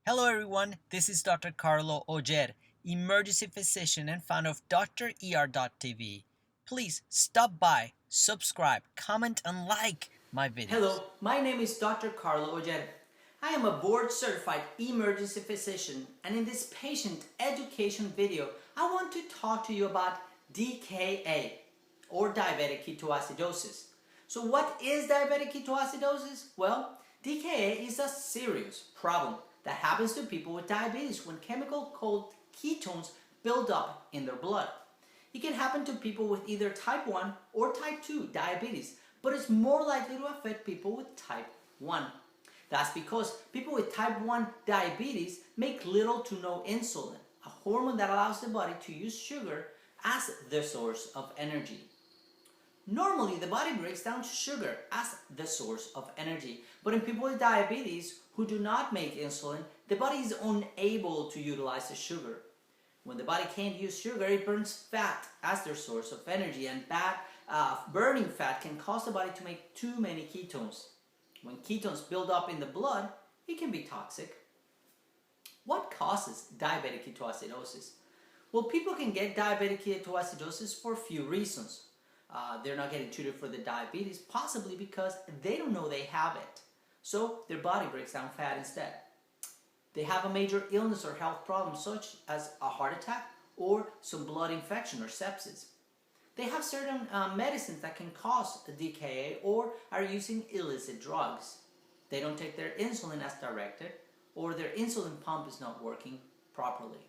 Hello everyone, this is Dr. Carlo Oger, emergency physician and founder of DrER.TV. Please stop by, subscribe, comment, and like my videos. Hello, my name is Dr. Carlo Oger. I am a board-certified emergency physician, and in this patient education video, I want to talk to you about DKA, or diabetic ketoacidosis. So what is diabetic ketoacidosis? Well, DKA is a serious problem that happens to people with diabetes when chemical called ketones build up in their blood. It can happen to people with either type 1 or type 2 diabetes, but it's more likely to affect people with type 1. That's because people with type 1 diabetes make little to no insulin, a hormone that allows the body to use sugar as the source of energy. Normally, the body breaks down sugar as the source of energy, but in people with diabetes who do not make insulin, the body is unable to utilize the sugar. When the body can't use sugar, it burns fat as their source of energy, and burning fat can cause the body to make too many ketones. When ketones build up in the blood, it can be toxic. What causes diabetic ketoacidosis? Well, people can get diabetic ketoacidosis for a few reasons. They're not getting treated for the diabetes, possibly because they don't know they have it. So their body breaks down fat instead. They have a major illness or health problem such as a heart attack or some blood infection or sepsis. They have certain medicines that can cause DKA or are using illicit drugs. They don't take their insulin as directed, or their insulin pump is not working properly.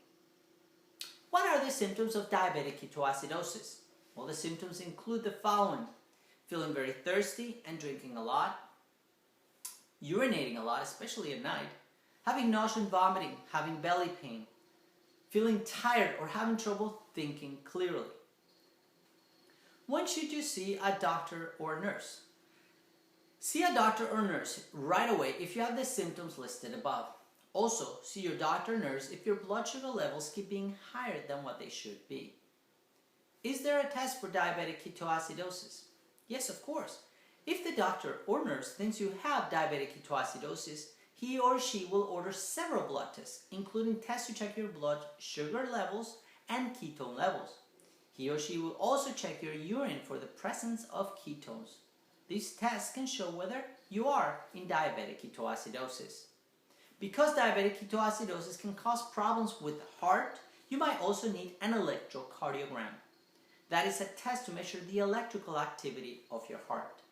What are the symptoms of diabetic ketoacidosis? Well, the symptoms include the following: feeling very thirsty and drinking a lot, urinating a lot, especially at night, having nausea and vomiting, having belly pain, feeling tired or having trouble thinking clearly. When should you see a doctor or nurse? See a doctor or nurse right away if you have the symptoms listed above. Also, see your doctor or nurse if your blood sugar levels keep being higher than what they should be. Is there a test for diabetic ketoacidosis? Yes, of course. If the doctor or nurse thinks you have diabetic ketoacidosis, he or she will order several blood tests, including tests to check your blood sugar levels and ketone levels. He or she will also check your urine for the presence of ketones. These tests can show whether you are in diabetic ketoacidosis. Because diabetic ketoacidosis can cause problems with the heart, you might also need an electrocardiogram. That is a test to measure the electrical activity of your heart.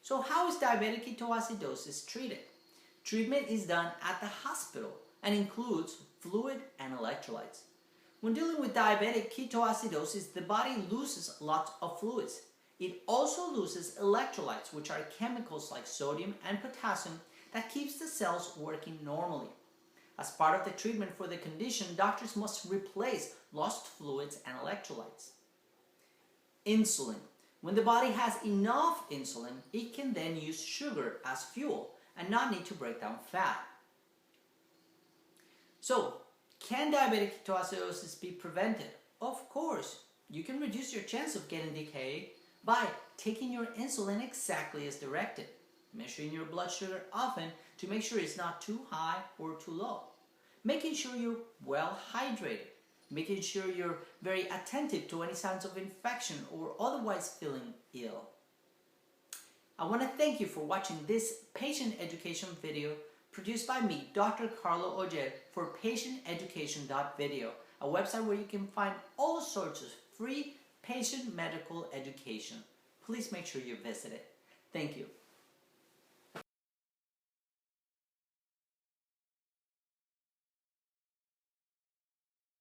So how is diabetic ketoacidosis treated? Treatment is done at the hospital and includes fluid and electrolytes. When dealing with diabetic ketoacidosis, the body loses lots of fluids. It also loses electrolytes, which are chemicals like sodium and potassium that keeps the cells working normally. As part of the treatment for the condition, doctors must replace lost fluids and electrolytes. Insulin. When the body has enough insulin, it can then use sugar as fuel and not need to break down fat. So, can diabetic ketoacidosis be prevented? Of course. You can reduce your chance of getting DKA by taking your insulin exactly as directed, measuring your blood sugar often to make sure it's not too high or too low, making sure you're well hydrated, making sure you're very attentive to any signs of infection or otherwise feeling ill. I want to thank you for watching this patient education video produced by me, Dr. Carlo Oger, for PatientEducation.Video, a website where you can find all sorts of free patient medical education. Please make sure you visit it. Thank you.